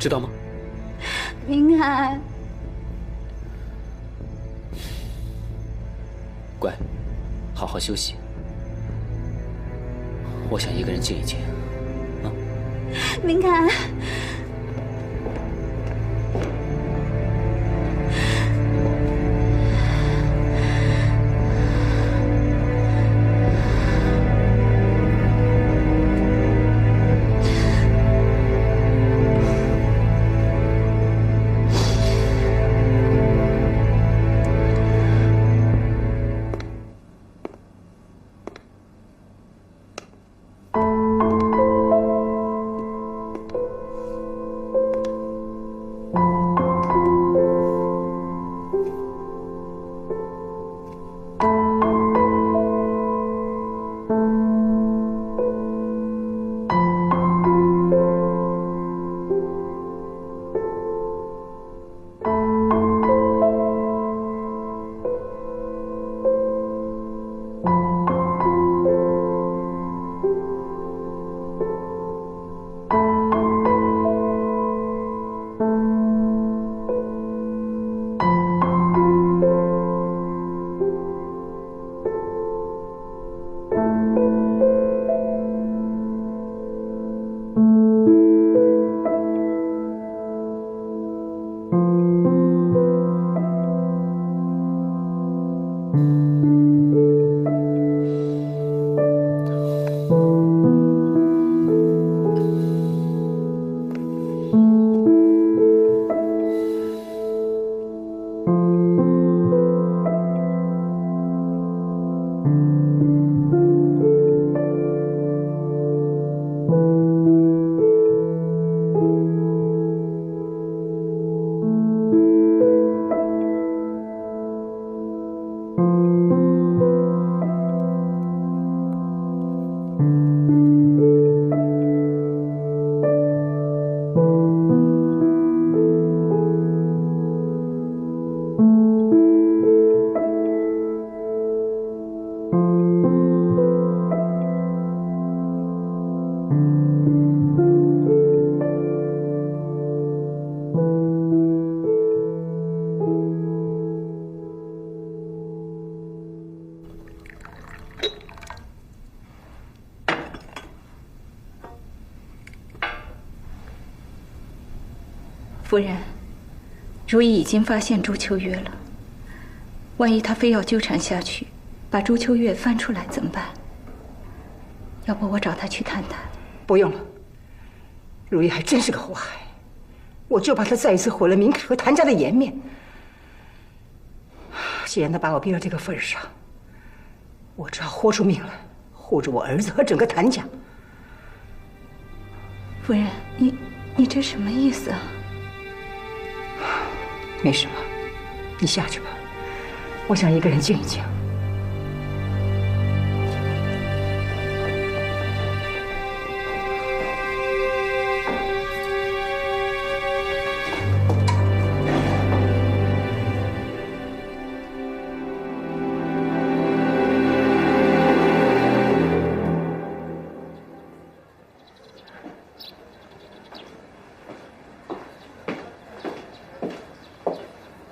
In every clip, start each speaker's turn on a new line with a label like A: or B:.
A: 知道吗？
B: 明海，
A: 乖，好好休息。我想一个人静一静。啊，
B: 明海。
C: 夫人，如懿已经发现朱秋月了。万一他非要纠缠下去，把朱秋月翻出来怎么办？要不我找他去谈谈？
D: 不用了，如懿还真是个祸害，我就怕他再一次毁了明凯和谭家的颜面。既然他把我逼到这个份上，我只好豁出命来，护着我儿子和整个谭家。
C: 夫人，你这什么意思啊？
D: 没什么，你下去吧，我想一个人静一静。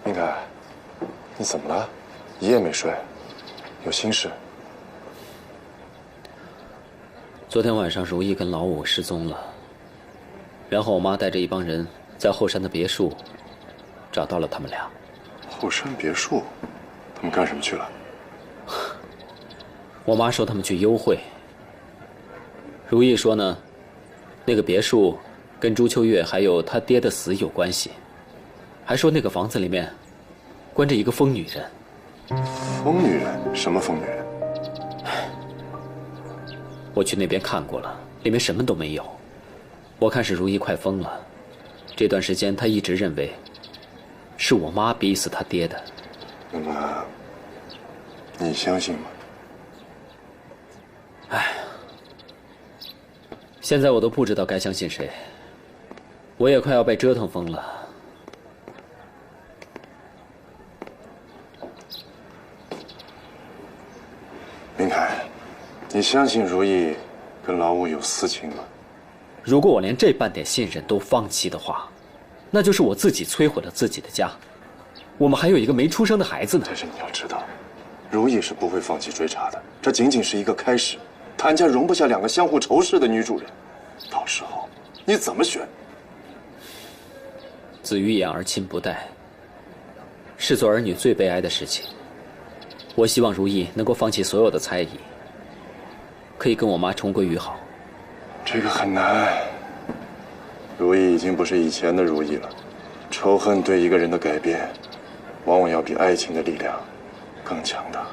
E: 明凯，你怎么了？一夜没睡，有心事？
A: 昨天晚上，如意跟老五失踪了，然后我妈带着一帮人在后山的别墅找到了他们俩。
E: 后山别墅，他们干什么去了？
A: 我妈说他们去幽会。如意说呢，那个别墅跟朱秋月还有他爹的死有关系，还说那个房子里面关着一个疯女人。
E: 疯女人？什么疯女人？
A: 我去那边看过了，里面什么都没有。我看是如意快疯了，这段时间她一直认为是我妈逼死她爹的。
E: 那么，你相信吗？
A: 唉，现在我都不知道该相信谁，我也快要被折腾疯了。
E: 明凯，你相信如意跟老五有私情吗？
A: 如果我连这半点信任都放弃的话，那就是我自己摧毁了自己的家。我们还有一个没出生的孩子呢。
E: 但是你要知道，如意是不会放弃追查的，这仅仅是一个开始。谭家容不下两个相互仇视的女主人，到时候你怎么选？
A: 子欲养而亲不待，是做儿女最悲哀的事情。我希望如意能够放弃所有的猜疑，可以跟我妈重归于好。
E: 这个很难。如意已经不是以前的如意了，仇恨对一个人的改变，往往要比爱情的力量更强大。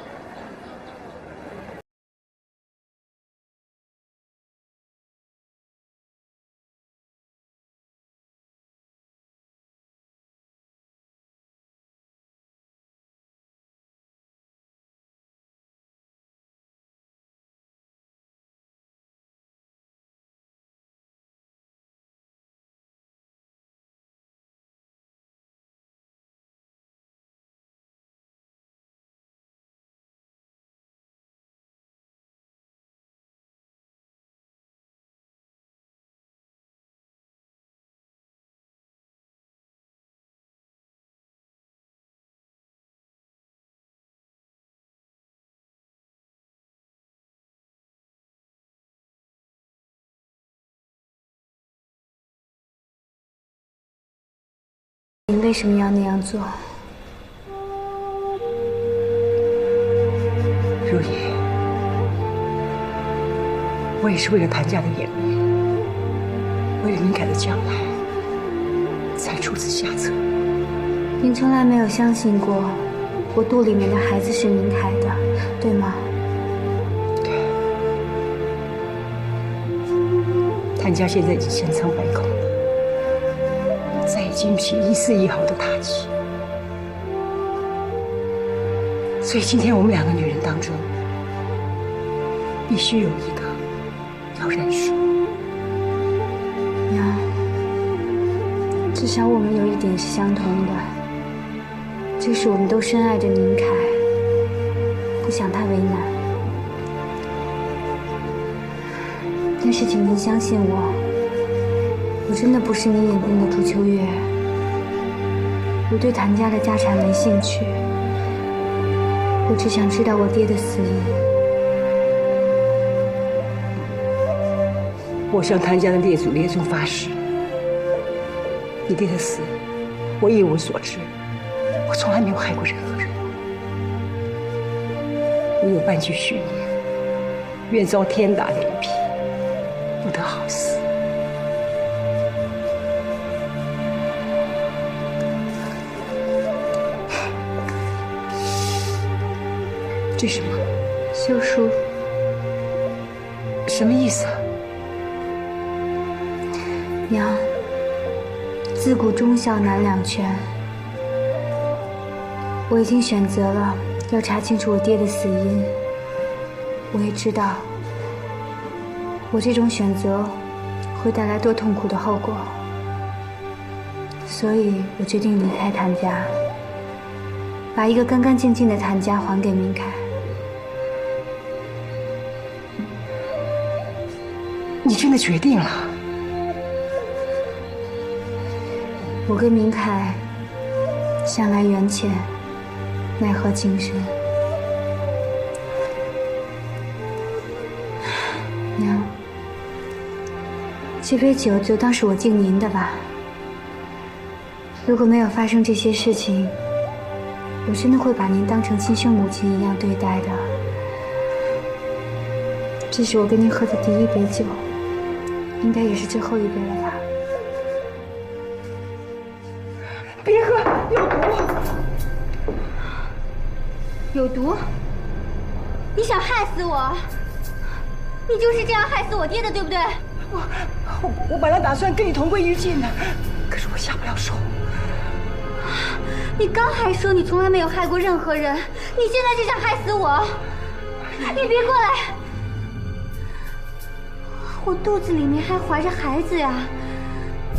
B: 你为什么要那样做？
D: 如意，我也是为了谭家的颜面，为了明凯的将来，才出此下策。
B: 您从来没有相信过我肚里面的孩子是明凯的，对吗？
D: 对。谭家现在已经千疮百孔了。再也经不起一丝一毫的打击，所以今天我们两个女人当中，必须有一个要认输。
B: 娘，至少我们有一点是相同的，就是我们都深爱着宁凯，不想他为难。但是请您相信我。我真的不是你眼中的朱秋月，我对谭家的家产没兴趣，我只想知道我爹的死因。
D: 我向谭家的列祖列宗发誓，你爹的死，我一无所知，我从来没有害过任何人。我有半句虚言，愿遭天打雷劈，不得好死。这是什么？
B: 休书。
D: 什么意思啊？
B: 娘，自古忠孝难两全。我已经选择了要查清楚我爹的死因。我也知道，我这种选择会带来多痛苦的后果。所以我决定离开谭家，把一个干干净净的谭家还给明凯。
D: 你真的决定了？
B: 我跟明凯向来缘浅，奈何情深。娘，这杯酒就当是我敬您的吧。如果没有发生这些事情，我真的会把您当成亲生母亲一样对待的。这是我跟您喝的第一杯酒，应该也是最后一杯了吧？
D: 别喝，有毒！
B: 有毒？你想害死我？你就是这样害死我爹的，对不对？
D: 我本来打算跟你同归于尽的，可是我下不了手。
B: 你刚还说你从来没有害过任何人，你现在就想害死我？你别过来！我肚子里面还怀着孩子呀，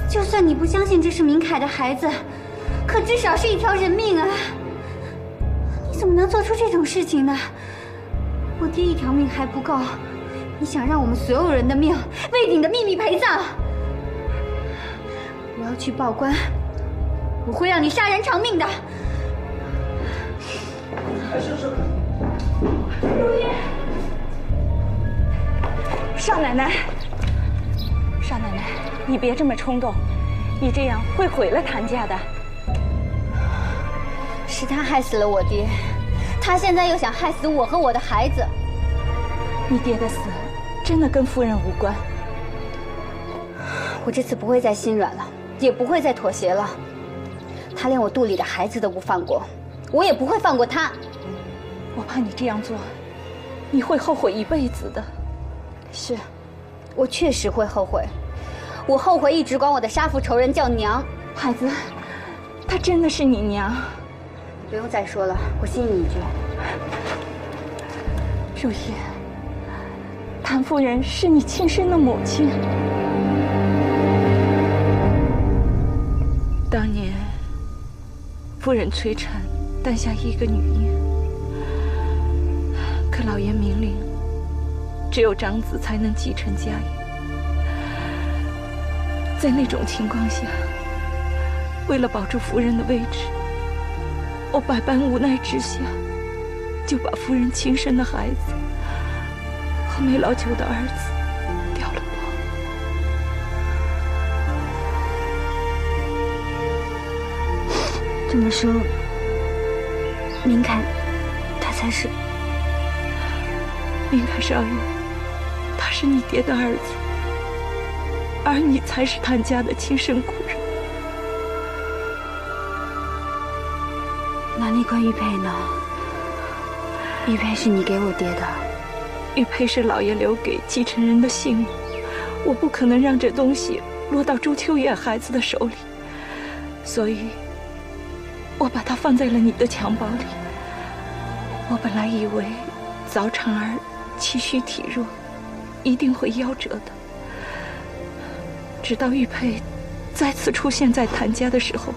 B: 就算你不相信这是明凯的孩子，可至少是一条人命啊！你怎么能做出这种事情呢？我爹一条命还不够，你想让我们所有人的命为你的秘密陪葬？我要去报官，我会让你杀人偿命的。
C: 少奶奶，少奶奶，你别这么冲动，你这样会毁了谭家的。
B: 是他害死了我爹，他现在又想害死我和我的孩子。
C: 你爹的死真的跟夫人无关。
B: 我这次不会再心软了，也不会再妥协了。他连我肚里的孩子都不放过，我也不会放过他。
C: 我怕你这样做，你会后悔一辈子的。
B: 是，我确实会后悔。我后悔一直管我的杀父仇人叫娘。
C: 孩子，她真的是你娘。
B: 不用再说了，我信你一句。
C: 如意，谭夫人是你亲生的母亲。当年，夫人催产，诞下一个女婴。可老爷明令，只有长子才能继承家业。在那种情况下，为了保住夫人的位置，我百般无奈之下，就把夫人亲生的孩子和没老久的儿子掉了光。
B: 这么说，明凯，他才是
C: 明凯少爷，他是你爹的儿子，而你才是谭家的亲生骨肉。
B: 那关玉佩呢？玉佩是你给我爹的。
C: 玉佩是老爷留给继承人的信物，我不可能让这东西落到朱秋月孩子的手里，所以我把它放在了你的襁褓里。我本来以为早产儿气虚体弱，一定会夭折的，直到玉佩再次出现在谭家的时候，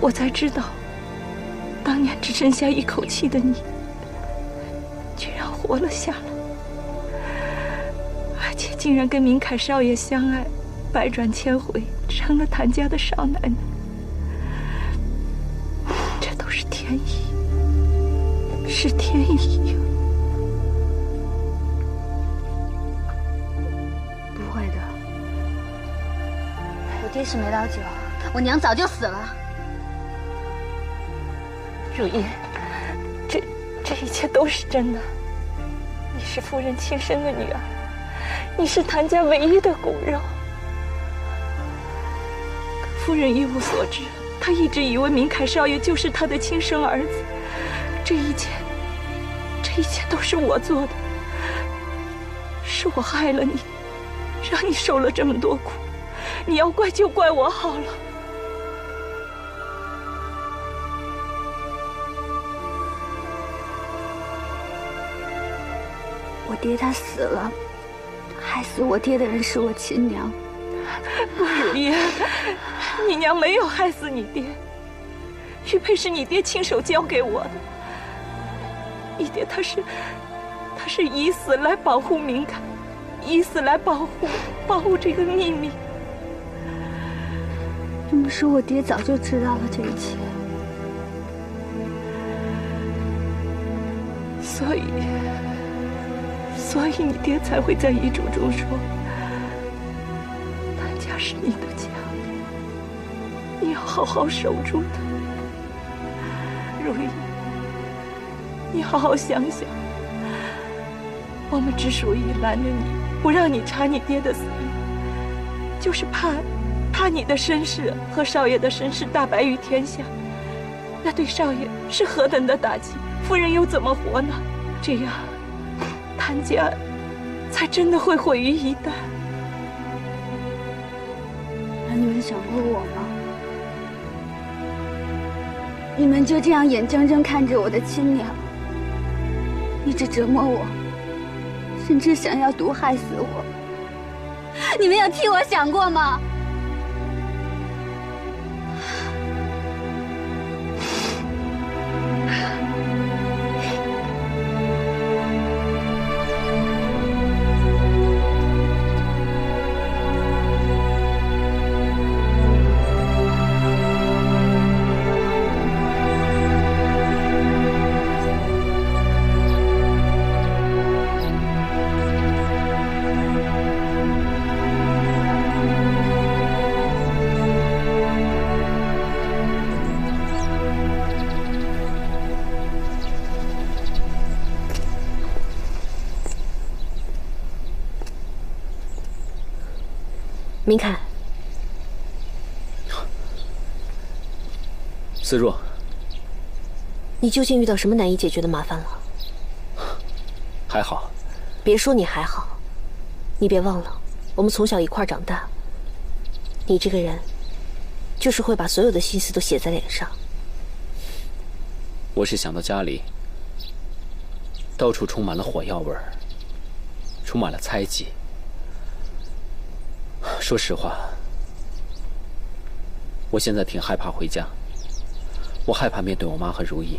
C: 我才知道，当年只剩下一口气的你，居然活了下来，而且竟然跟明凯少爷相爱，百转千回，成了谭家的少奶奶。这都是天意，是天意呀！
B: 不会的，我爹是没老久，我娘早就死了。
C: 如意，这一切都是真的。你是夫人亲生的女儿，你是谭家唯一的骨肉。可夫人一无所知，她一直以为明凯少爷就是她的亲生儿子。这一切都是我做的，是我害了你，让你受了这么多苦。你要怪就怪我好了。
B: 我爹他死了，害死我爹的人是我亲娘。
C: 不，如意，你娘没有害死你爹，玉佩是你爹亲手交给我的。你爹他是以死来保护明凯，以死来保护这个秘密。
B: 这么说，我爹早就知道了这一切。
C: 所以你爹才会在遗嘱中说，谭家是你的家，你要好好守住它。如意，你好好想想，我们之所以拦着你，不让你查你爹的死因，就是怕你的身世和少爷的身世大白于天下，那对少爷是何等的打击，夫人又怎么活呢？这样，谭家才真的会毁于一旦。
B: 那你们想过我吗？你们就这样眼睁睁看着我的亲娘一直折磨我，甚至想要毒害死我。你们有替我想过吗？
F: 明凯，
A: 思若，
F: 你究竟遇到什么难以解决的麻烦了？
A: 还好。
F: 别说你还好，你别忘了，我们从小一块长大。你这个人，就是会把所有的心思都写在脸上。
A: 我是想到家里，到处充满了火药味儿，充满了猜忌。说实话，我现在挺害怕回家。我害怕面对我妈和如意，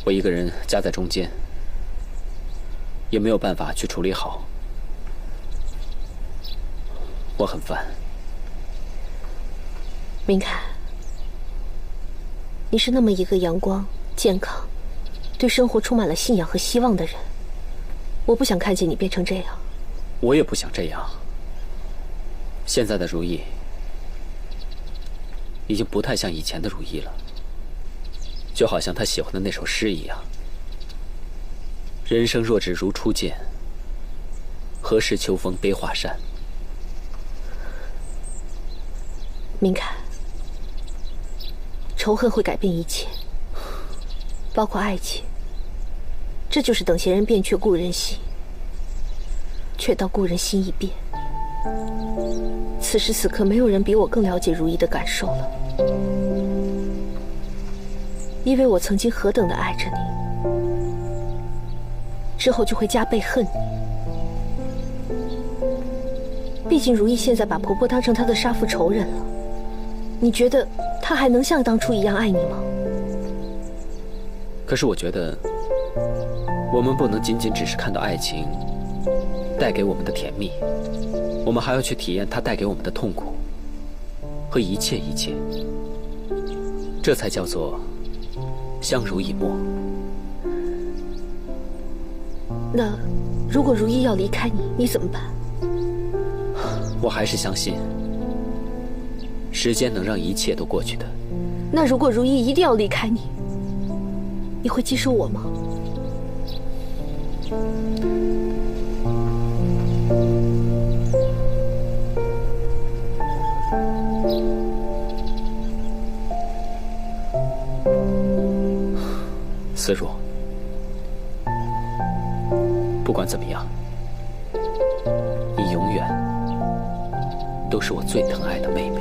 A: 我一个人夹在中间，也没有办法去处理好。我很烦。
F: 明凯，你是那么一个阳光、健康，对生活充满了信仰和希望的人，我不想看见你变成这样。
A: 我也不想这样。现在的如意，已经不太像以前的如意了，就好像他喜欢的那首诗一样：人生若只如初见，何事秋风悲画扇。
F: 明凯，仇恨会改变一切，包括爱情。这就是等闲人变，却故人心，却道故人心易变。此时此刻，没有人比我更了解如意的感受了，因为我曾经何等的爱着你，之后就会加倍恨你。毕竟如意现在把婆婆当成她的杀父仇人了，你觉得她还能像当初一样爱你吗？
A: 可是我觉得，我们不能仅仅只是看到爱情带给我们的甜蜜，我们还要去体验它带给我们的痛苦和一切一切，这才叫做相濡以沫。
F: 那如果如意要离开你，你怎么办？
A: 我还是相信时间能让一切都过去的。
F: 那如果如意一定要离开你，你会接受我吗？
A: 思若，不管怎么样，你永远都是我最疼爱的妹妹。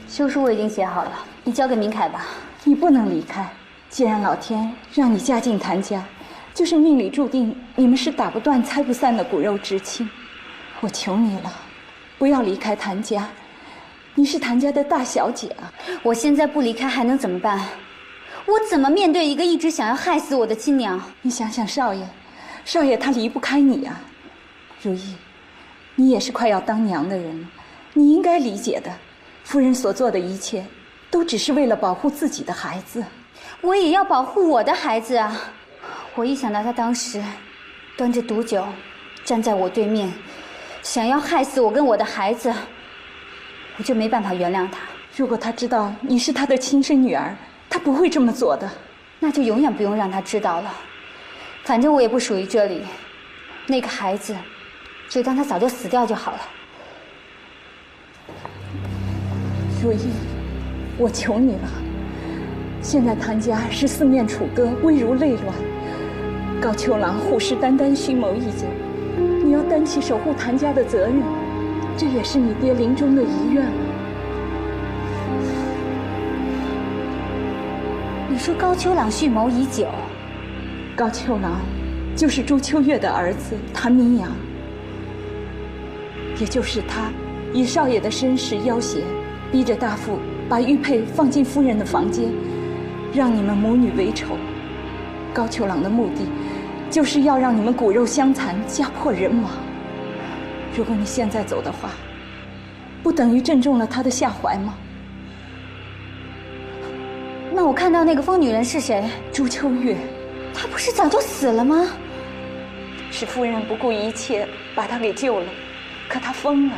B: 休书我已经写好了，你交给明凯吧。
C: 你不能离开，既然老天让你嫁进谭家，就是命里注定你们是打不断、拆不散的骨肉之亲。我求你了，不要离开谭家，你是谭家的大小姐啊！
B: 我现在不离开还能怎么办？我怎么面对一个一直想要害死我的亲娘？
C: 你想想少爷，少爷他离不开你啊。如意，你也是快要当娘的人了，你应该理解的。夫人所做的一切，都只是为了保护自己的孩子。
B: 我也要保护我的孩子啊！我一想到他当时端着毒酒站在我对面，想要害死我跟我的孩子，我就没办法原谅他。
C: 如果他知道你是他的亲生女儿，他不会这么做的。
B: 那就永远不用让他知道了。反正我也不属于这里，那个孩子就当他早就死掉就好了。
C: 如意，我求你了，现在谭家是四面楚歌，危如累卵。高秋郎虎视眈眈，蓄谋已久，你要担起守护谭家的责任，这也是你爹临终的遗愿。
B: 你说高秋朗蓄谋已久？
C: 高秋郎就是朱秋月的儿子谭明阳，也就是他以少爷的身世要挟，逼着大富把玉佩放进夫人的房间，让你们母女为仇。高秋郎的目的就是要让你们骨肉相残，家破人亡。如果你现在走的话，不等于正中了他的下怀吗？
B: 那我看到那个疯女人是谁？
C: 朱秋月。
B: 她不是早就死了吗？
C: 是夫人不顾一切把她给救了，可她疯了。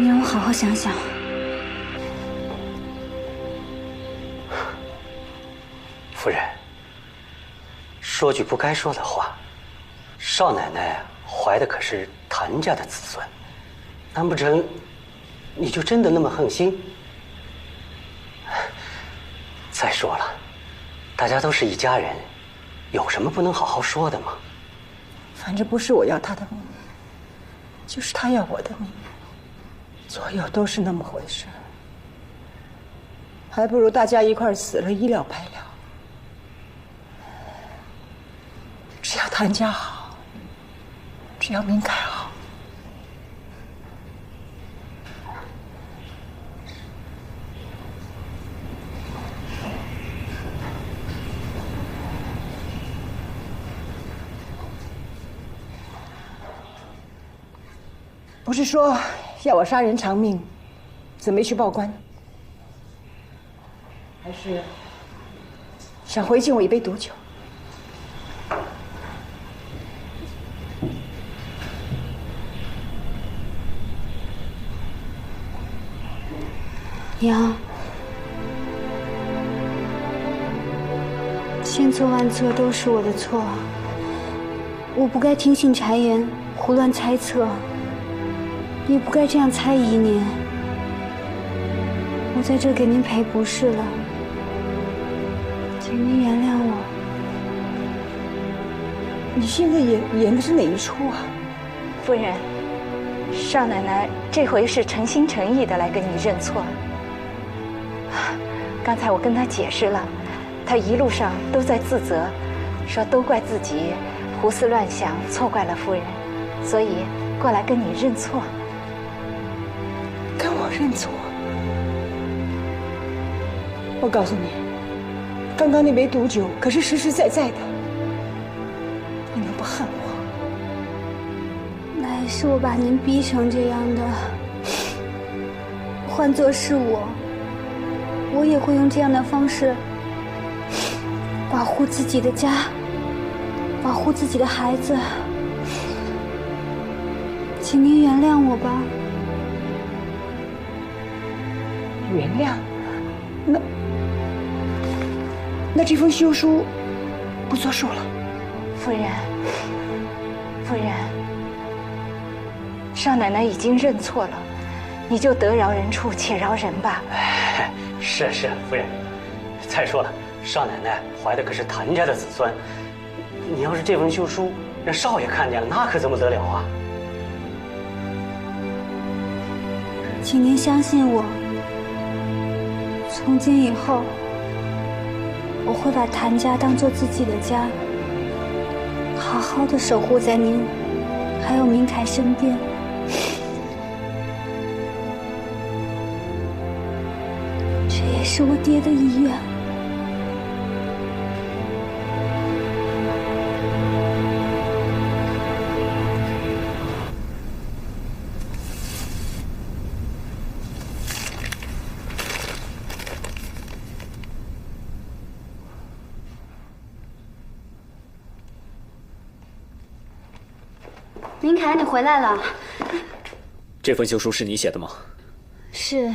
B: 你让我好好想想。
G: 夫人，说句不该说的话，少奶奶怀的可是谭家的子孙，难不成你就真的那么横心？再说了，大家都是一家人，有什么不能好好说的吗？
D: 反正不是我要他的命，就是他要我的命，左右都是那么回事，还不如大家一块儿死了，一了百了。只要谭家好，只要明凯好。不是说要我杀人偿命，怎么没去报官？还是想回敬我一杯毒酒？
B: 娘，千错万错都是我的错，我不该听信谗言，胡乱猜测，也不该这样猜疑您。我在这给您赔不是了，请您原谅我。
D: 你现在演的是哪一出啊？
C: 夫人，少奶奶这回是诚心诚意的来跟你认错。刚才我跟她解释了，她一路上都在自责，说都怪自己胡思乱想，错怪了夫人，所以过来跟你认错。
D: 跟我认错？我告诉你，刚刚那杯毒酒可是实实在在的，你能不恨我？
B: 那也是我把您逼成这样的，换作是我也会用这样的方式保护自己的家，保护自己的孩子。请您原谅我吧。
D: 原谅？那这封休书不作数了。
C: 夫人，少奶奶已经认错了，你就得饶人处且饶人吧。
G: 是夫人。再说了，少奶奶怀的可是谭家的子孙，你要是这封休书让少爷看见了，那可怎么得了啊？
B: 请您相信我，从今以后，我会把谭家当做自己的家，好好的守护在您还有明凯身边。这也是我爹的遗愿。明凯，你回来了。
A: 这份休书是你写的吗？
B: 是，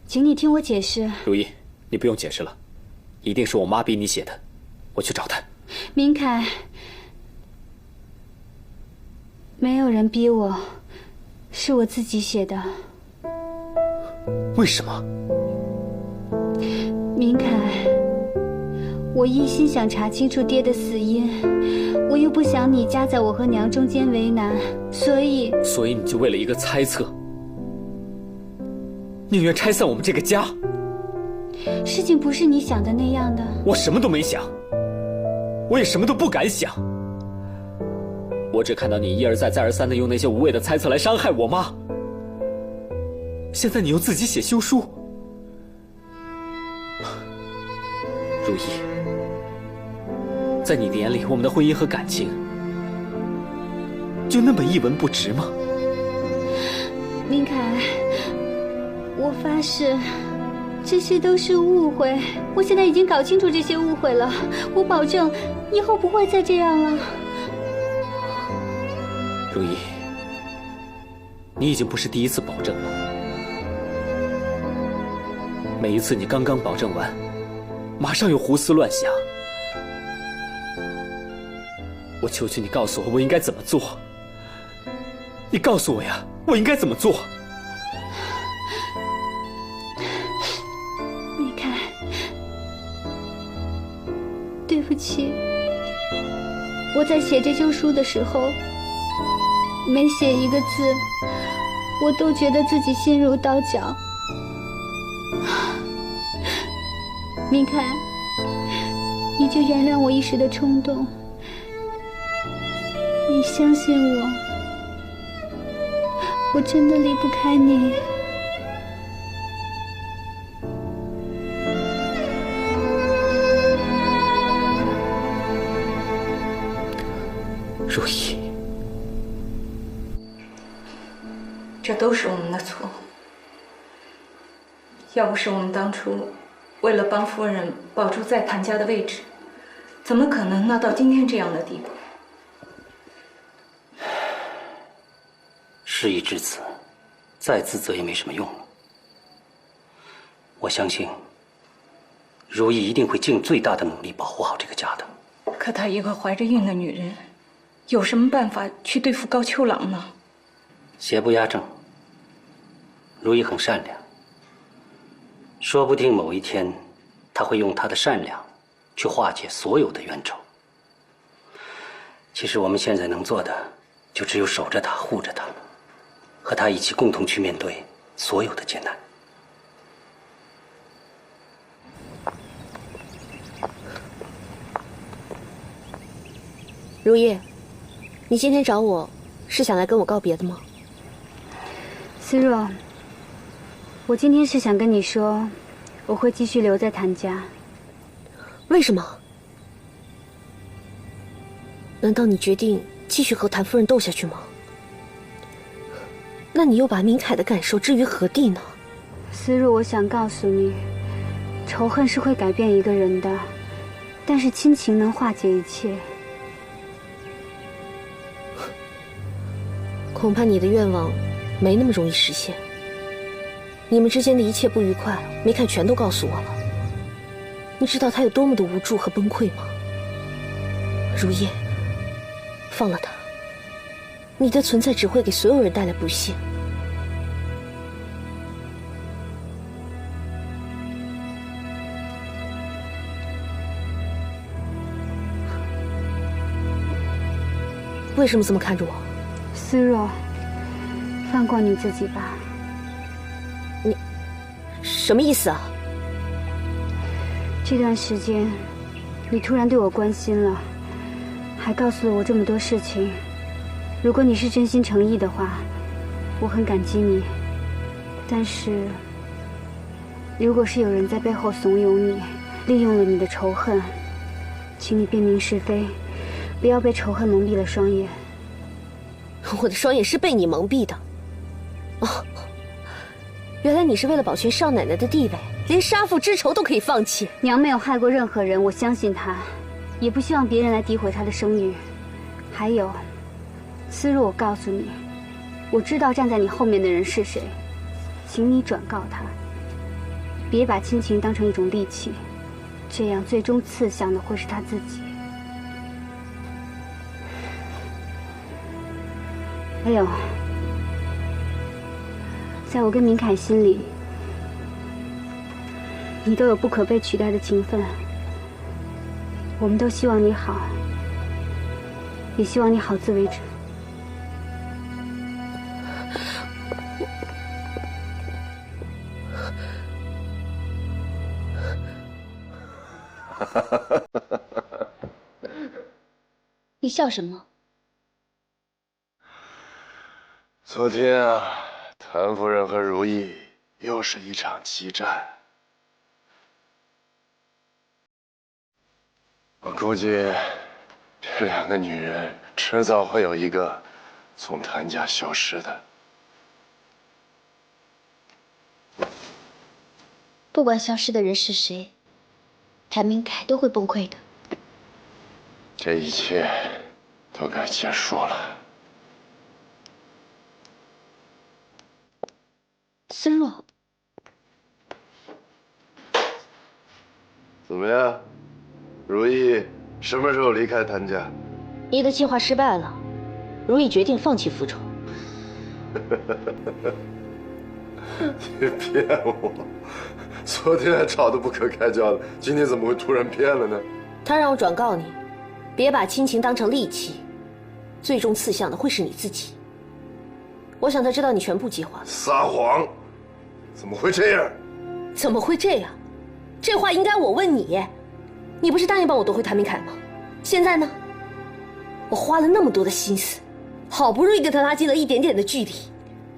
B: 请你听我解释。
A: 如意，你不用解释了，一定是我妈逼你写的，我去找她。
B: 明凯，没有人逼我，是我自己写的。
A: 为什么？
B: 明凯，我一心想查清楚爹的死因，我又不想你夹在我和娘中间为难，所以
A: 你就为了一个猜测，宁愿拆散我们这个家？
B: 事情不是你想的那样的。
A: 我什么都没想，我也什么都不敢想。我只看到你一而再再而三的用那些无谓的猜测来伤害我妈，现在你又自己写休书。如意，在你的眼里，我们的婚姻和感情就那么一文不值吗？
B: 明凯，我发誓，这些都是误会。我现在已经搞清楚这些误会了，我保证以后不会再这样了。
A: 如意，你已经不是第一次保证了。每一次你刚刚保证完，马上又胡思乱想。我求求你告诉我应该怎么做。你告诉我呀，我应该怎么做？
B: 你看，对不起，我在写这旧书的时候，每写一个字，我都觉得自己心如刀绞。明凯，你就原谅我一时的冲动，你相信我，我真的离不开你。
A: 如意，
C: 这都是我们的错。要不是我们当初为了帮夫人保住在谭家的位置，怎么可能闹到今天这样的地步？
G: 事已至此，再自责也没什么用了。我相信，如意一定会尽最大的努力保护好这个家的。
C: 可她一个怀着孕的女人，有什么办法去对付高秋郎呢？
G: 邪不压正，如意很善良，说不定某一天，她会用她的善良去化解所有的冤仇。其实我们现在能做的，就只有守着她，护着她，和她一起共同去面对所有的艰难。
F: 如意，你今天找我，是想来跟我告别的吗？
B: 思若，我今天是想跟你说，我会继续留在谭家。
F: 为什么？难道你决定继续和谭夫人斗下去吗？那你又把明凯的感受置于何地呢？
B: 思若，我想告诉你，仇恨是会改变一个人的，但是亲情能化解一切。
F: 恐怕你的愿望没那么容易实现。你们之间的一切不愉快，明凯全都告诉我了。你知道他有多么的无助和崩溃吗？如意，放了他，你的存在只会给所有人带来不幸。为什么这么看着我？
B: 思若，放过你自己吧。
F: 你什么意思啊？
B: 这段时间，你突然对我关心了，还告诉了我这么多事情。如果你是真心诚意的话，我很感激你。但是，如果是有人在背后怂恿你，利用了你的仇恨，请你辨明是非，不要被仇恨蒙蔽了双眼。
F: 我的双眼是被你蒙蔽的。哦，原来你是为了保全少奶奶的地位，连杀父之仇都可以放弃。
B: 娘没有害过任何人，我相信她，也不希望别人来诋毁她的声誉。还有，思若，我告诉你，我知道站在你后面的人是谁，请你转告他，别把亲情当成一种利器，这样最终刺向的会是他自己。还有，在我跟明凯心里，你都有不可被取代的情分。我们都希望你好，也希望你好自为之。你笑什么？
E: 昨天啊，谭夫人和如意又是一场激战。我估计，这两个女人迟早会有一个从谭家消失的。
B: 不管消失的人是谁，谭明凯都会崩溃的。
E: 这一切都该结束了。
B: 思若，
E: 怎么样，如意什么时候离开谭家？
F: 你的计划失败了，如意决定放弃复仇。
E: 你骗我！昨天还吵得不可开交的，今天怎么会突然变了呢？
F: 他让我转告你，别把亲情当成利器，最终刺向的会是你自己。我想他知道你全部计划了。
E: 撒谎！怎么会这样？
F: 怎么会这样？这话应该我问你。你不是答应帮我夺回谭明凯吗？现在呢？我花了那么多的心思，好不容易跟他拉近了一点点的距离，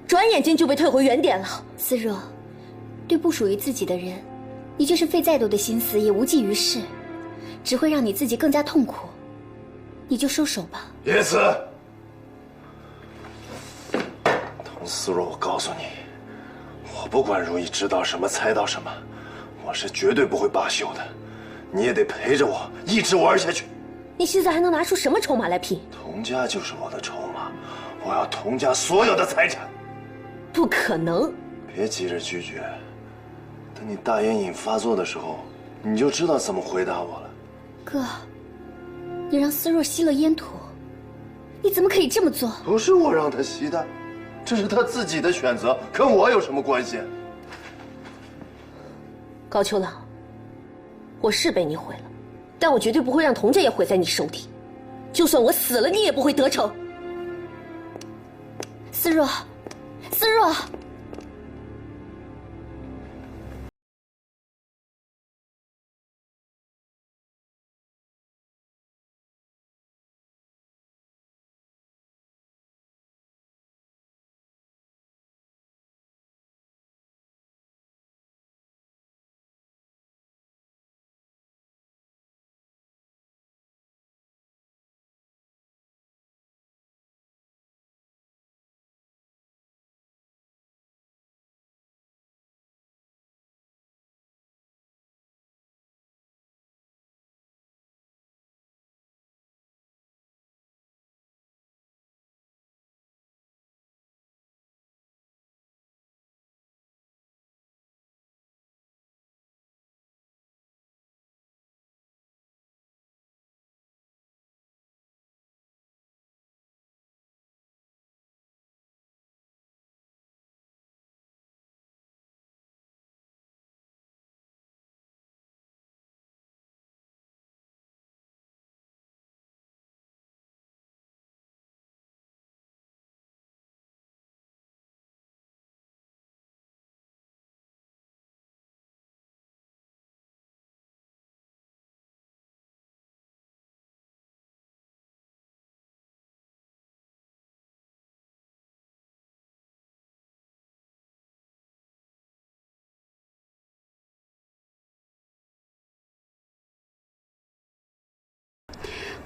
F: 转眼间就被退回原点了。
B: 思若，对不属于自己的人，你就是费再多的心思也无济于事，只会让你自己更加痛苦。你就收手吧。
E: 叶慈，童思若，我告诉你，我不管如意知道什么猜到什么，我是绝对不会罢休的。你也得陪着我一直玩下去。
F: 你现在还能拿出什么筹码来拼？
E: 童家就是我的筹码，我要童家所有的财产。
F: 不可能！
E: 别急着拒绝，等你大烟瘾发作的时候，你就知道怎么回答我了。
B: 哥，你让思若吸了烟土，你怎么可以这么做？
E: 不是我让他吸的，这是他自己的选择，跟我有什么关系？
F: 高秋朗，我是被你毁了，但我绝对不会让童家也毁在你手里。就算我死了，你也不会得逞。
B: 思若，思若。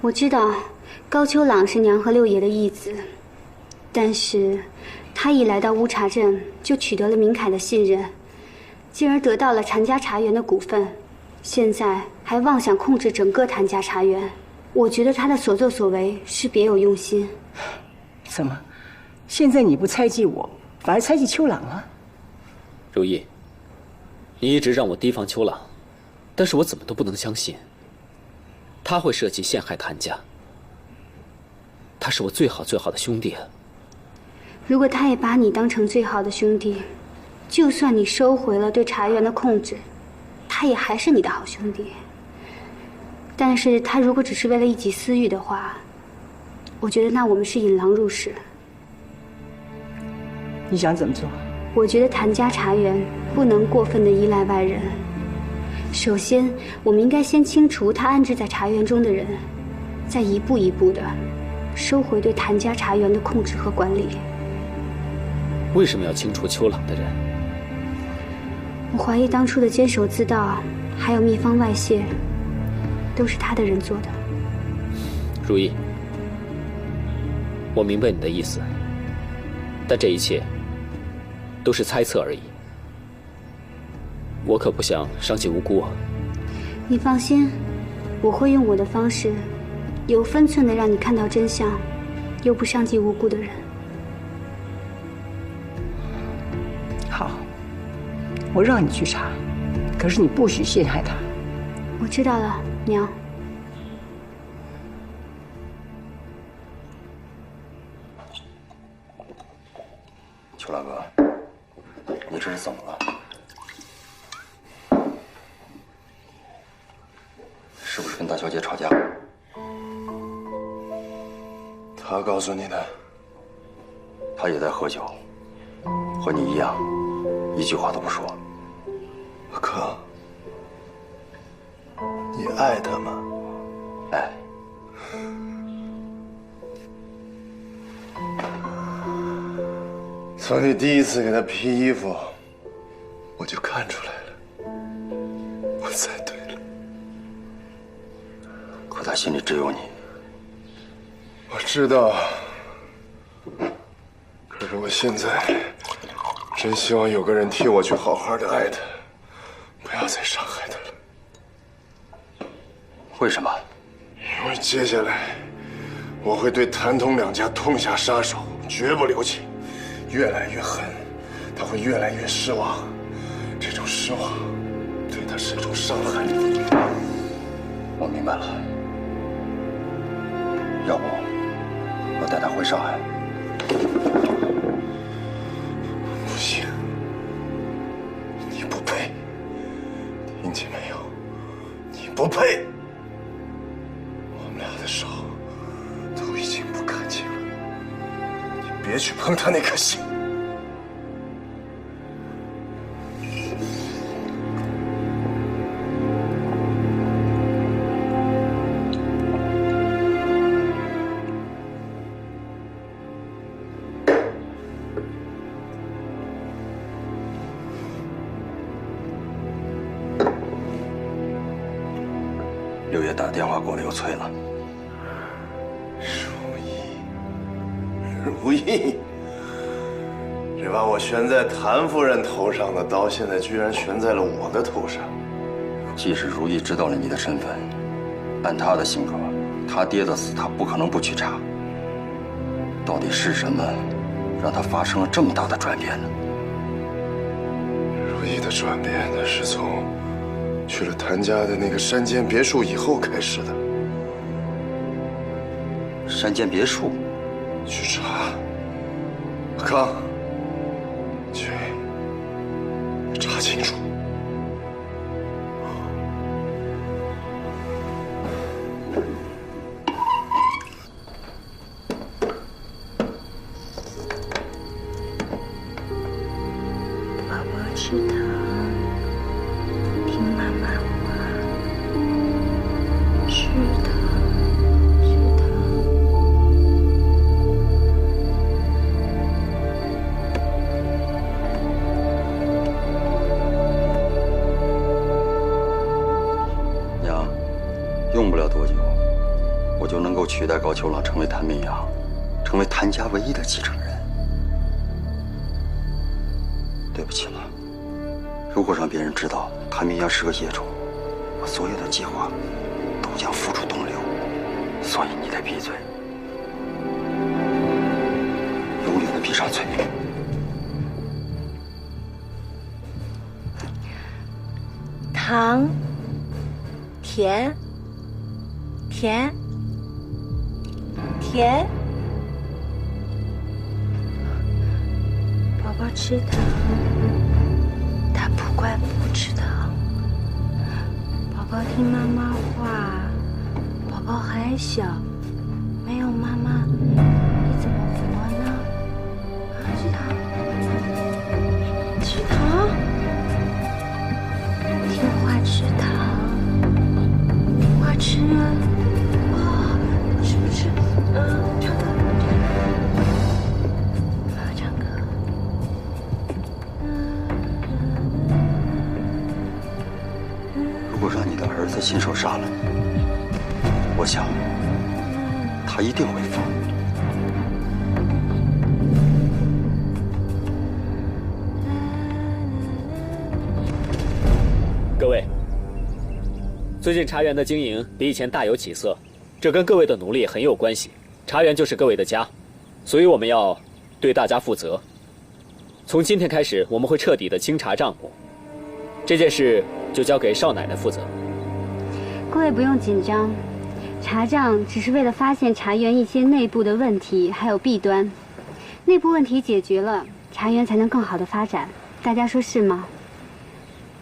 B: 我知道高秋朗是娘和六爷的义子，但是他一来到乌茶镇就取得了明凯的信任，进而得到了谭家茶园的股份，现在还妄想控制整个谭家茶园。我觉得他的所作所为是别有用心。
D: 怎么，现在你不猜忌我，反而猜忌秋朗了？
A: 如意，你一直让我提防秋朗，但是我怎么都不能相信他会设计陷害谭家。他是我最好的兄弟啊。
B: 如果他也把你当成最好的兄弟，就算你收回了对茶园的控制，他也还是你的好兄弟。但是他如果只是为了一己私欲的话，我觉得那我们是引狼入室。
D: 你想怎么做？
B: 我觉得谭家茶园不能过分的依赖外人。首先，我们应该先清除他安置在茶园中的人，再一步一步的收回对谭家茶园的控制和管理。
A: 为什么要清除秋朗的人？
B: 我怀疑当初的监守自盗，还有秘方外泄，都是他的人做的。
A: 如意，我明白你的意思，但这一切都是猜测而已。我可不想伤及无辜啊。
B: 你放心，我会用我的方式，有分寸的让你看到真相，又不伤及无辜的人。
D: 好，我让你去查，可是你不许陷害他。
B: 我知道了，娘。
H: 邱大哥，你这是怎么了？是不是跟大小姐吵架？
E: 他告诉你的。
H: 他也在喝酒，和你一样，一句话都不说。
E: 阿康，你爱他吗？
H: 爱。
E: 从你第一次给他披衣服，我就看出来了，我猜对了。
H: 可他心里只有你。
E: 我知道，可是我现在真希望有个人替我去好好的爱他，不要再伤害他了。
H: 为什么？
E: 因为接下来我会对谭童两家痛下杀手，绝不留情。越来越狠，他会越来越失望。这种失望对他是一种伤害。
H: 我明白了。要不我带他回上海？
E: 不行，你不配，听见没有？你不配。我们俩的手都已经不干净了，你别去碰他那颗心。
H: 六爷打电话过来又催了。
E: 如意，这把我悬在谭夫人头上的刀，现在居然悬在了我的头上。
H: 即使如意知道了你的身份，按他的性格，他爹的死他不可能不去查。到底是什么让他发生了这么大的转变呢？
E: 如意的转变，那是从去了谭家的那个山间别墅以后开始的。
H: 山间别墅？
E: 去查。阿康，去查清楚。
C: 宝宝吃糖，听妈妈话，吃糖，吃糖。
H: 娘，用不了多久，我就能够取代高秋朗成为谭明阳，成为谭家唯一的继承人。对不起了，如果让别人知道谭明阳是个野种，我所有的计划都将付诸东流。所以你得闭嘴，永远的闭上嘴。
F: 糖，甜，甜，甜。宝宝吃糖，他不乖不吃糖。宝宝听妈妈话，宝宝还小，没有妈妈，你怎么活呢？吃糖，吃糖，听话吃糖，听话吃啊！啊，吃不吃？唱歌，唱歌。
H: 如果让你的儿子亲手杀了你，我想他一定会放。
A: 各位，最近茶园的经营比以前大有起色，这跟各位的努力很有关系。茶园就是各位的家，所以我们要对大家负责。从今天开始，我们会彻底的清查账目，这件事就交给少奶奶负责。
B: 各位不用紧张，查账只是为了发现茶园一些内部的问题，还有弊端。内部问题解决了，茶园才能更好的发展。大家说是吗？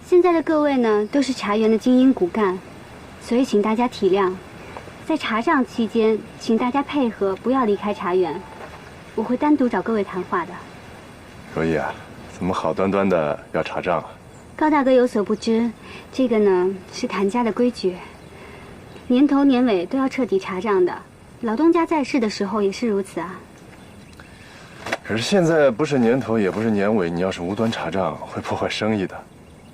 B: 现在的各位呢，都是茶园的精英骨干，所以请大家体谅。在查账期间，请大家配合，不要离开茶园。我会单独找各位谈话的。
E: 如意啊，怎么好端端的要查账啊？
B: 高大哥有所不知，这个呢是谭家的规矩，年头年尾都要彻底查账的。老东家在世的时候也是如此啊。
E: 可是现在不是年头，也不是年尾，你要是无端查账，会破坏生意的。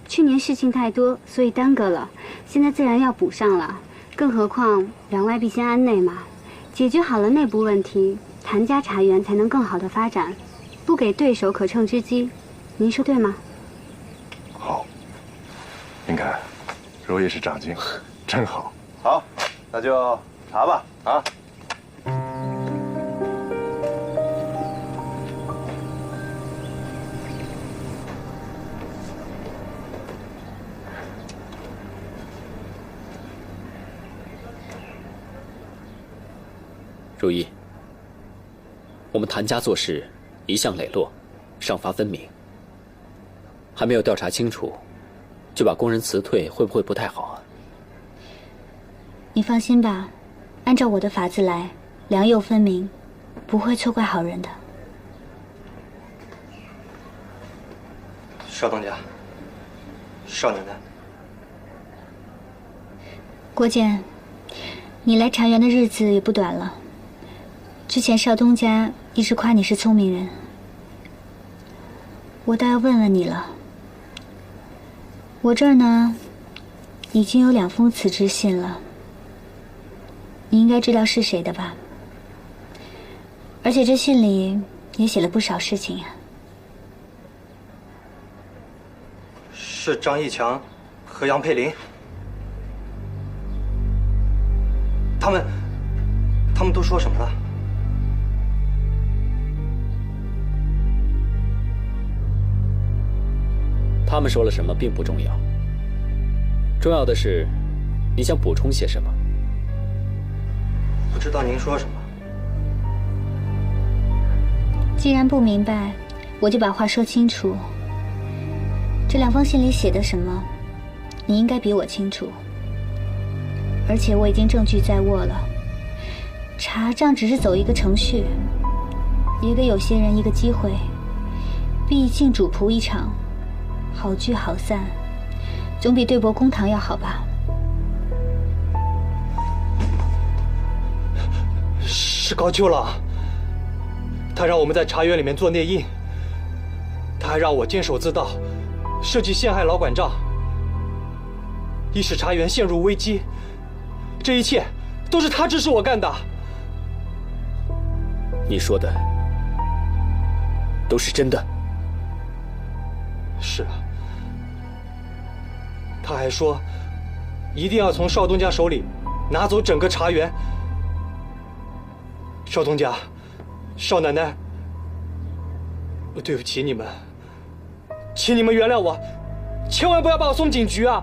B: 去年事情太多，所以耽搁了，现在自然要补上了。更何况攘外必先安内嘛，解决好了内部问题，谭家茶园才能更好的发展，不给对手可乘之机。您说对吗？
E: 好，您看，如意是长进，真好。
I: 好，那就查吧啊。
A: 如意，我们谭家做事一向磊落，赏罚分明。还没有调查清楚，就把工人辞退，会不会不太好啊？
B: 你放心吧，按照我的法子来，良莠分明，不会错怪好人的。
G: 少东家，少奶奶，
B: 郭建，你来茶园的日子也不短了。之前少东家一直夸你是聪明人，我倒要问问你了。我这儿呢，已经有2封辞职信了，你应该知道是谁的吧？而且这信里也写了不少事情呀。
G: 是张义强和杨佩林，他们都说什么了？
A: 他们说了什么并不重要，重要的是，你想补充些什么？
G: 不知道您说什么。
B: 既然不明白，我就把话说清楚。这2封信里写的什么，你应该比我清楚。而且我已经证据在握了，查账只是走一个程序，也给有些人一个机会。毕竟主仆一场，好聚好散，总比对簿公堂要好吧？
G: 是高秋朗，他让我们在茶园里面做内应，他还让我监守自盗，设计陷害老管账，以使茶园陷入危机。这一切都是他指使我干的。
A: 你说的都是真的？
G: 是啊。他还说，一定要从少东家手里拿走整个茶园。少东家，少奶奶，对不起你们，请你们原谅我，千万不要把我送警局啊！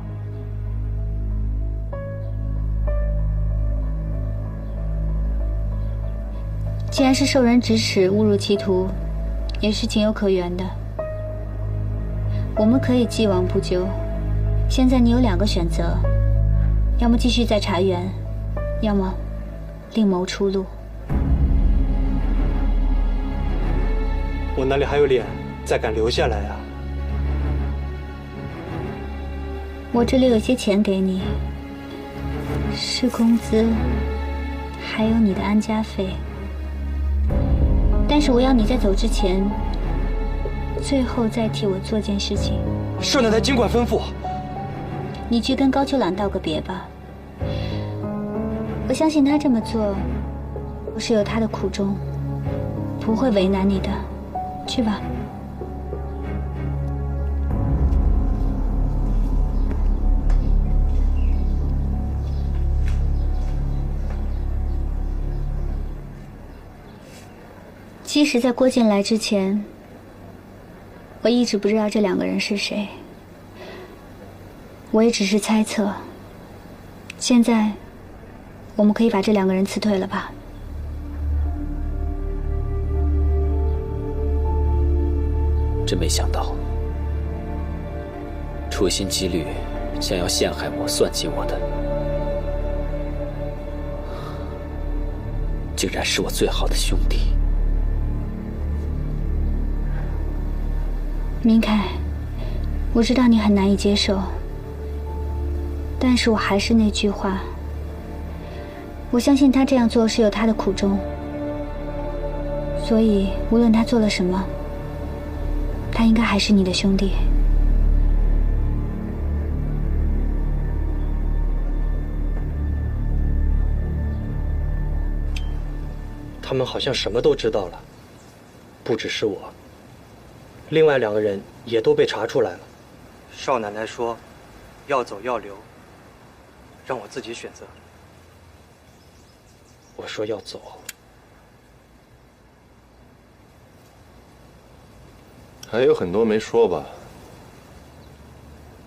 B: 既然是受人指使误入歧途，也是情有可原的。我们可以既往不咎。现在你有2个选择，要么继续在茶园，要么另谋出路。
G: 我哪里还有脸再敢留下来啊？
B: 我这里有些钱给你，是工资，还有你的安家费。但是我要你在走之前，最后再替我做件事情。
G: 少奶奶尽管吩咐。
B: 你去跟高秋朗道个别吧。我相信他这么做是有他的苦衷，不会为难你的。去吧。其实，在郭建来之前，我一直不知道这2个人是谁。我也只是猜测，现在，我们可以把这2个人辞退了吧？
A: 真没想到，处心积虑想要陷害我、算计我的，竟然是我最好的兄弟。
B: 明凯，我知道你很难以接受，但是我还是那句话，我相信他这样做是有他的苦衷，所以无论他做了什么，他应该还是你的兄弟。
J: 他们好像什么都知道了，不只是我，另外2个人也都被查出来了。少奶奶说，要走要留，让我自己选择。我说要走。
E: 还有很多没说吧？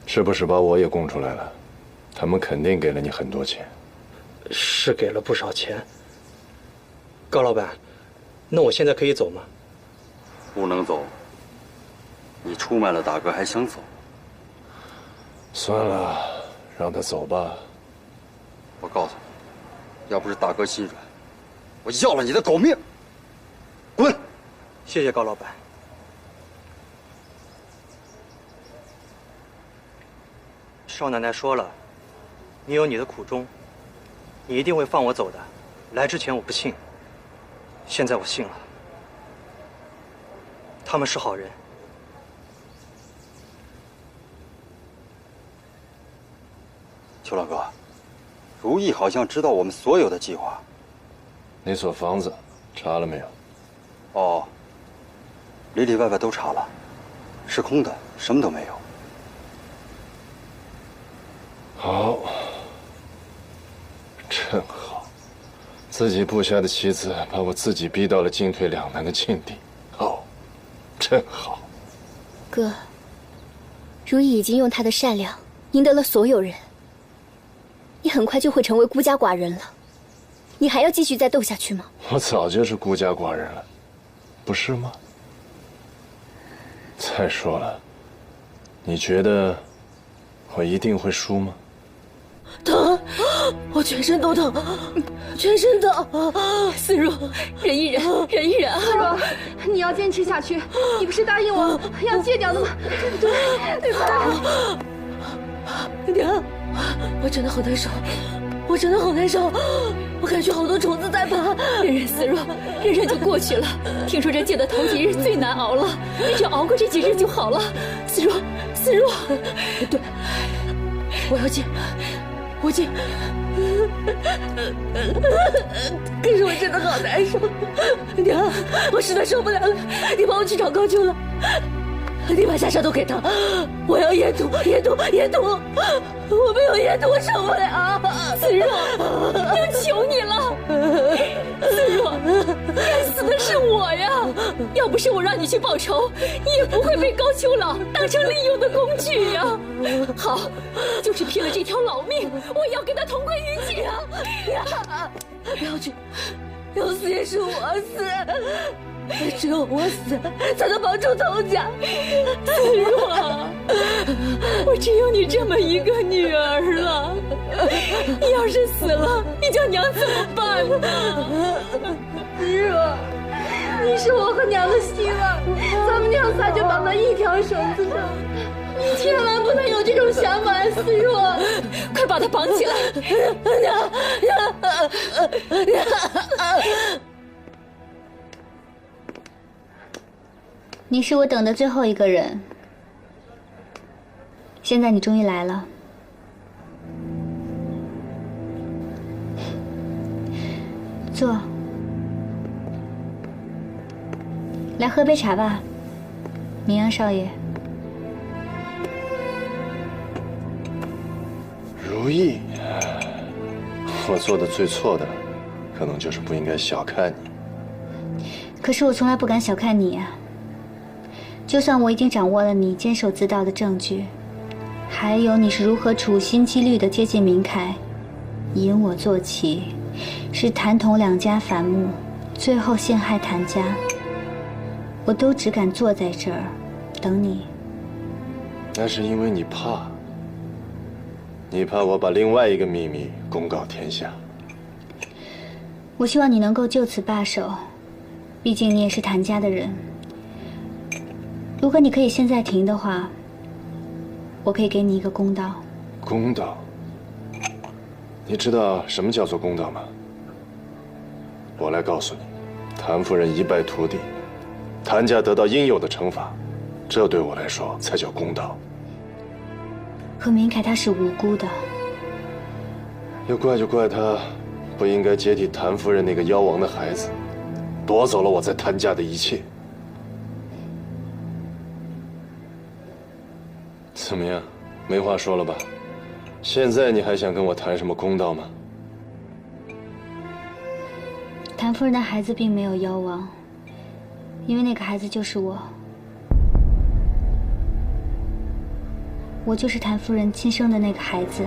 E: 是不是把我也供出来了？他们肯定给了你很多钱。
J: 是给了不少钱。高老板，那我现在可以走吗？
H: 不能走。你出卖了大哥还想走？
E: 算了，让他走吧。
H: 我告诉你，要不是大哥心软，我要了你的狗命！滚！
J: 谢谢高老板。少奶奶说了，你有你的苦衷，你一定会放我走的。来之前我不信，现在我信了。他们是好人。
H: 邱老哥，如意好像知道我们所有的计划。
E: 那所房子查了没有？
H: 哦，里里外外都查了，是空的，什么都没有。
E: 好，真好，自己部下的妻子把我自己逼到了进退两难的境地。好，真好。
F: 哥，如意已经用她的善良赢得了所有人。你很快就会成为孤家寡人了，你还要继续再斗下去吗？
E: 我早就是孤家寡人了，不是吗？再说了，你觉得我一定会输吗？
K: 疼，我全身都疼，全身疼。思若，忍一忍，忍一忍啊！
L: 思若，你要坚持下去。你不是答应我要戒掉的吗？对，对吧？
K: 娘，我真的好难受，我真的好难受，我感觉好多虫子在爬。
C: 忍忍，思若，忍忍就过去了。听说这戒的头几日最难熬了，你只要熬过这几日就好了。思若，思若，
K: 对，我要戒，我戒。可是我真的好难受，娘，我实在受不了了，你帮我去找高秋了。你把下沙都给他，我要验毒，验毒，验毒！我没有验毒，我受不了。
C: 思若，娘求你了，思若，该死的是我呀！要不是我让你去报仇，你也不会被高秋老当成利用的工具呀。好，就是拼了这条老命，我也要跟他同归于尽啊！
K: 不要去，要死也是我死。只有我死，才能帮助童家。
C: 思若，我只有你这么一个女儿了，你要是死了，你叫娘怎么办呢？
L: 思若，你是我和娘的希望，咱们娘仨就绑到一条绳子上，你千万不能有这种想法，思若，
C: 快把她绑起来！
B: 你是我等的最后一个人，现在你终于来了。坐，来喝杯茶吧，明阳少爷。
E: 如意，我做的最错的，可能就是不应该小看你。
B: 可是我从来不敢小看你啊。就算我已经掌握了你监守自盗的证据，还有你是如何处心积虑地接近明凯，引我坐骑，是谭童两家反目，最后陷害谭家，我都只敢坐在这儿等你。
E: 那是因为你怕，你怕我把另外一个秘密公告天下。
B: 我希望你能够就此罢手，毕竟你也是谭家的人。如果你可以现在停的话，我可以给你一个公道。
E: 公道？你知道什么叫做公道吗？我来告诉你，谭夫人一败涂地，谭家得到应有的惩罚，这对我来说才叫公道。
B: 可明凯他是无辜的，
E: 要怪就怪他不应该接替谭夫人那个夭亡的孩子，夺走了我在谭家的一切。怎么样，没话说了吧？现在你还想跟我谈什么公道吗？
B: 谭夫人的孩子并没有夭亡，因为那个孩子就是我。我就是谭夫人亲生的那个孩子，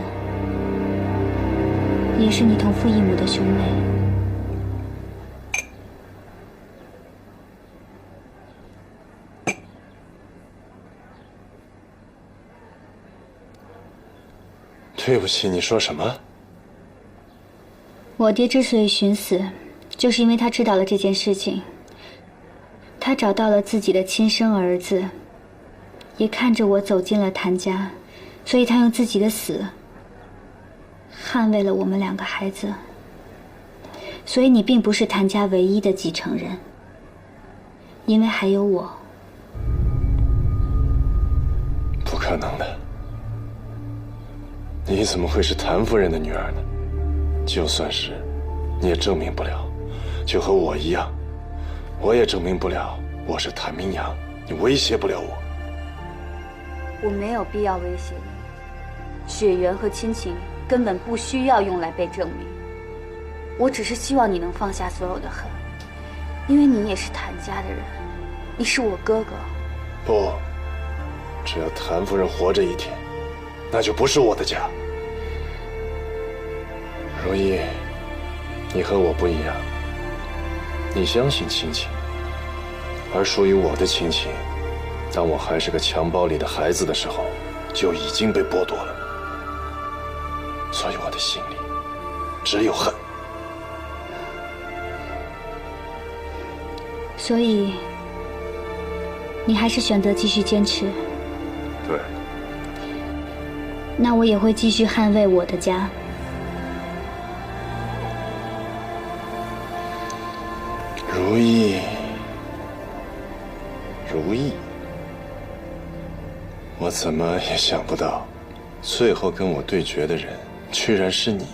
B: 也是你同父异母的兄妹。
E: 对不起，你说什么？
B: 我爹之所以寻死，就是因为他知道了这件事情。他找到了自己的亲生儿子，也看着我走进了谭家，所以他用自己的死捍卫了我们两个孩子。所以你并不是谭家唯一的继承人，因为还有我。
E: 不可能的。你怎么会是谭夫人的女儿呢？就算是，你也证明不了，就和我一样，我也证明不了我是谭明阳，你威胁不了我。
B: 我没有必要威胁你，血缘和亲情根本不需要用来被证明。我只是希望你能放下所有的恨，因为你也是谭家的人，你是我哥哥。
E: 不，只要谭夫人活着一天，那就不是我的家。如意，你和我不一样，你相信亲情，而属于我的亲情，当我还是个襁褓里的孩子的时候，就已经被剥夺了。所以我的心里只有恨。
B: 所以，你还是选择继续坚持。
E: 对。
B: 那我也会继续捍卫我的家。
E: 如意，如意，我怎么也想不到，最后跟我对决的人居然是你。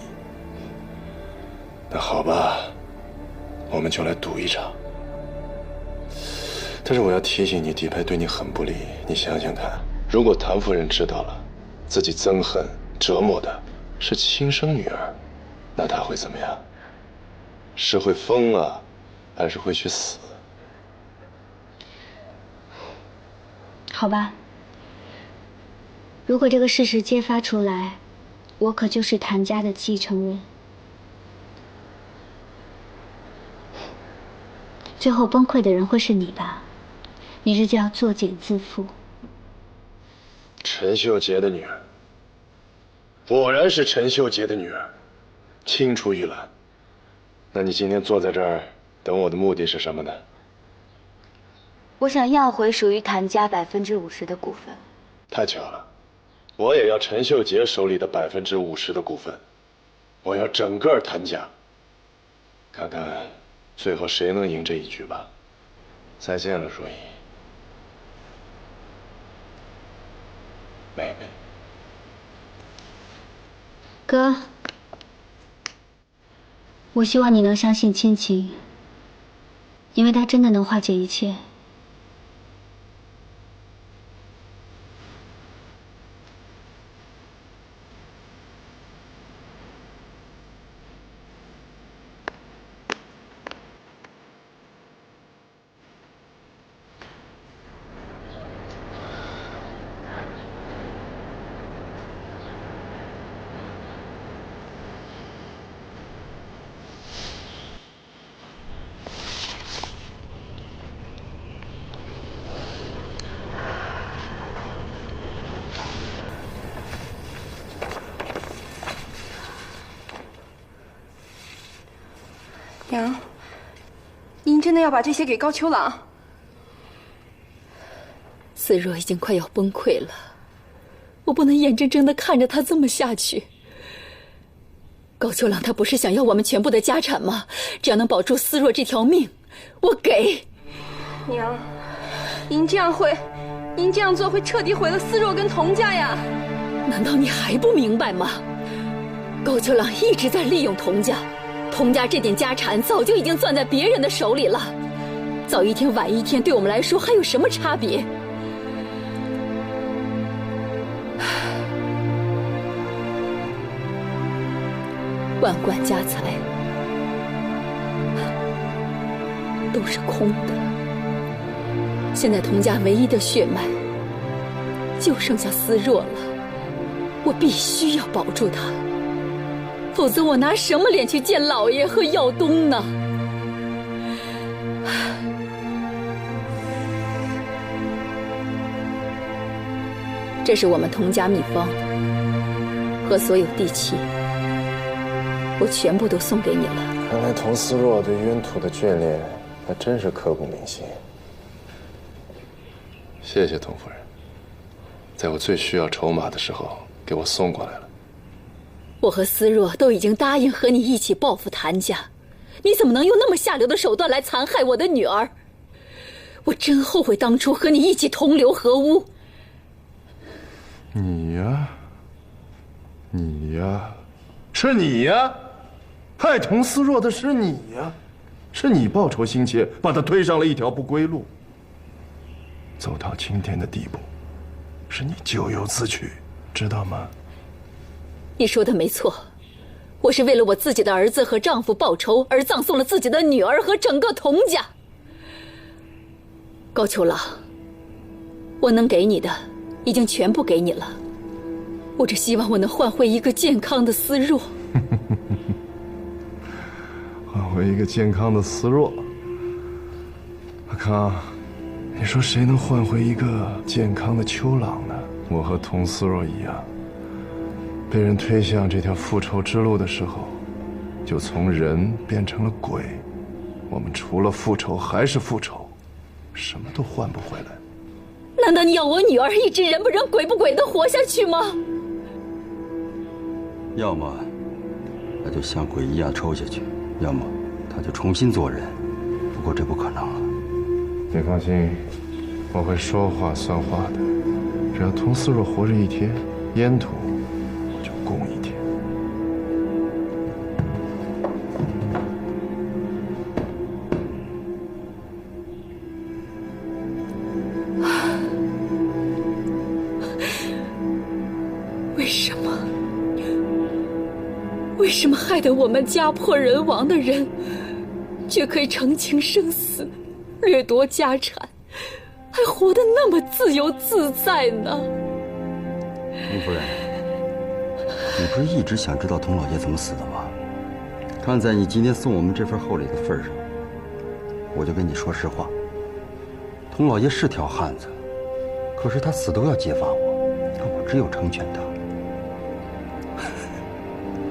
E: 那好吧，我们就来赌一场。但是我要提醒你，底牌对你很不利。你想想看，如果谭夫人知道了自己憎恨、折磨的是亲生女儿，那她会怎么样？是会疯啊，还是会去死？
B: 好吧，如果这个事实揭发出来，我可就是谭家的继承人。最后崩溃的人会是你吧？你这叫作茧自缚。
E: 陈秀杰的女儿，果然是陈秀杰的女儿，青出于蓝。那你今天坐在这儿等我的目的是什么呢？
B: 我想要回属于谭家50%的股份。
E: 太巧了，我也要陈秀杰手里的50%的股份，我要整个谭家。看看最后谁能赢这一局吧。再见了，如意。妹妹。
B: 哥，我希望你能相信亲情，因为它真的能化解一切。
L: 娘，您真的要把这些给高秋朗？
K: 思若已经快要崩溃了，我不能眼睁睁地看着他这么下去。高秋朗他不是想要我们全部的家产吗？只要能保住思若这条命，我给。
L: 娘，您这样做会彻底毁了思若跟童家呀！
K: 难道你还不明白吗？高秋朗一直在利用童家，童家这点家产早就已经攥在别人的手里了，早一天晚一天对我们来说还有什么差别？万贯家财都是空的，现在童家唯一的血脉就剩下思若了，我必须要保住她，否则我拿什么脸去见老爷和耀东呢？这是我们童家秘方和所有地契，我全部都送给你了。
E: 看来童思若对渊土的眷恋还真是刻骨铭心。谢谢童夫人，在我最需要筹码的时候给我送过来了。
K: 我和思若都已经答应和你一起报复谭家，你怎么能用那么下流的手段来残害我的女儿？我真后悔当初和你一起同流合污。
E: 你呀，是你呀！害童思若的是你呀！是你报仇心切，把他推上了一条不归路。走到今天的地步，是你咎由自取，知道吗？
K: 你说的没错，我是为了我自己的儿子和丈夫报仇而葬送了自己的女儿和整个童家。高秋朗，我能给你的已经全部给你了，我只希望我能换回一个健康的思若。
E: 换回一个健康的思若。阿康，你说谁能换回一个健康的秋朗呢？我和童思若一样，被人推向这条复仇之路的时候，就从人变成了鬼。我们除了复仇还是复仇，什么都换不回来。
K: 难道你要我女儿一直人不人鬼不鬼的活下去吗？
H: 要么他就像鬼一样抽下去，要么他就重新做人。不过这不可能了。
E: 你放心，我会说话算话的。只要童思若活着一天，烟土我就供一天。
K: 为什么害得我们家破人亡的人，却可以澄清生死，掠夺家产，还活得那么自由自在呢？
H: 童夫人，你不是一直想知道童老爷怎么死的吗？看在你今天送我们这份厚礼的份上，我就跟你说实话，童老爷是条汉子，可是他死都要揭发我，可我只有成全他。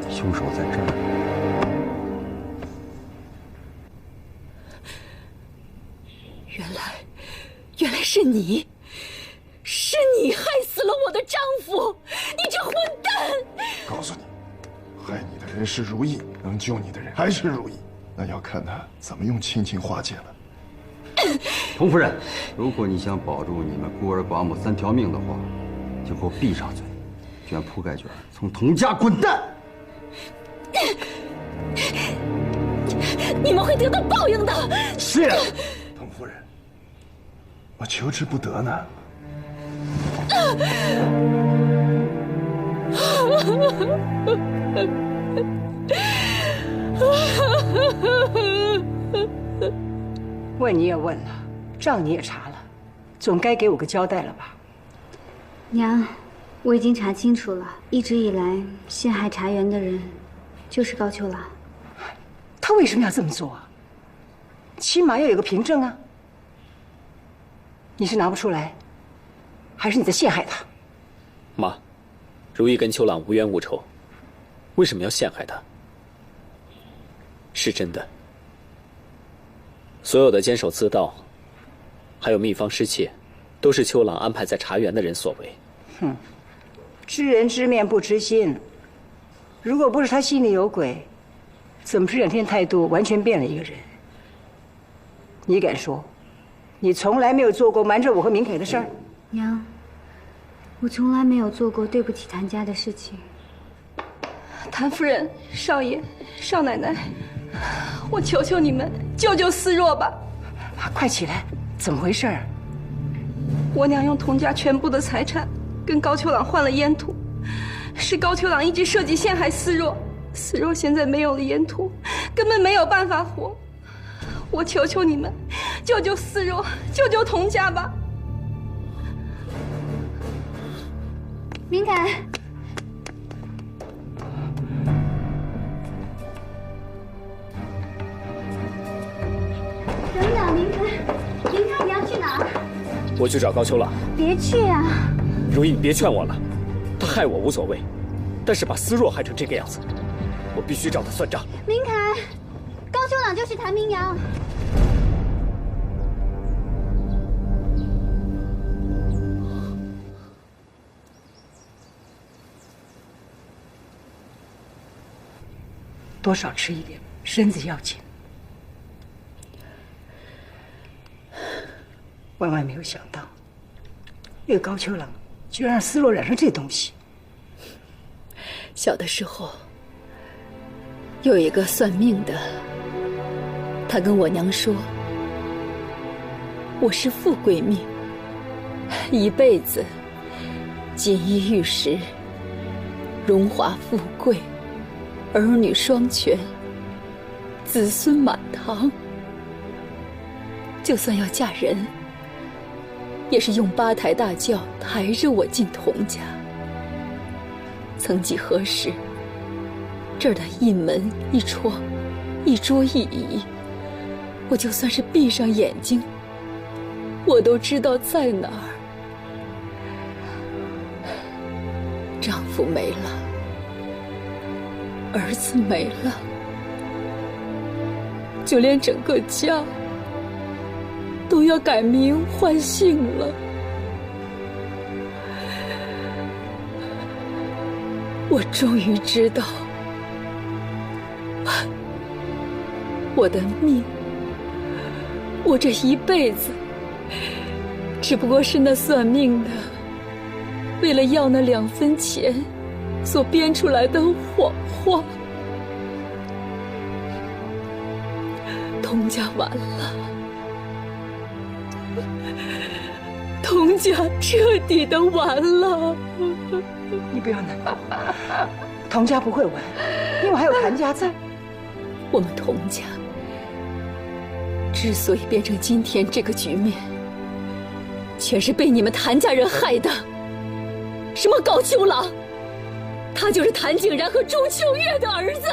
H: 凶手在这儿。
K: 原来是你，是你害死了我的丈夫！你这混蛋！
E: 告诉你，害你的人是如意，能救你的人还是如意，那要看他怎么用亲情化解了。
H: 童夫人，如果你想保住你们孤儿寡母3条命的话，就给我闭上嘴，卷铺盖卷，从童家滚蛋！
K: 你们会得到报应的。
E: 是，童夫人，我求之不得呢。
D: 问你也问了，账你也查了，总该给我个交代了吧？
B: 娘，我已经查清楚了，一直以来陷害茶园的人就是高秋朗。
D: 他为什么要这么做啊？起码要有个凭证啊！你是拿不出来，还是你在陷害他？
A: 妈，如意跟秋朗无冤无仇，为什么要陷害他？是真的，所有的监守自盗，还有秘方失窃，都是秋朗安排在茶园的人所为。
D: 哼，知人知面不知心。如果不是他心里有鬼，怎么这2天态度完全变了一个人？你敢说，你从来没有做过瞒着我和明凯的事儿？
B: 娘，我从来没有做过对不起谭家的事情。
L: 谭夫人、少爷、少奶奶，我求求你们救救思若吧！
D: 快起来，怎么回事？
L: 我娘用童家全部的财产跟高秋朗换了烟土，是高秋朗一直设计陷害思若。思若现在没有了烟土，根本没有办法活。我求求你们，救救思若，救救童家吧！
B: 明凯，等等，明凯，你要去哪儿？
A: 我去找高秋朗。
B: 别去啊！
A: 如意，你别劝我了，他害我无所谓，但是把思若害成这个样子，我必须找他算账。
B: 明凯，高秋朗就是谭明阳。
D: 多少吃一点，身子要紧。万万没有想到，那个高秋朗居然让思若染上这东西。
K: 小的时候，有一个算命的，他跟我娘说，我是富贵命，一辈子锦衣玉食，荣华富贵，儿女双全，子孙满堂。就算要嫁人，也是用8抬大轿抬着我进童家。曾几何时，这儿的一门一窗，一桌一椅，我就算是闭上眼睛，我都知道在哪儿。丈夫没了，儿子没了，就连整个家都要改名换姓了。我终于知道，我的命，我这一辈子，只不过是那算命的为了要那2分钱所编出来的谎话。童家完了，童家彻底的完了。
D: 你不要难过，童家不会完，因为还有谭家在。
K: 我们童家之所以变成今天这个局面，全是被你们谭家人害的。什么高秋朗，他就是谭景然和朱秋月的儿子。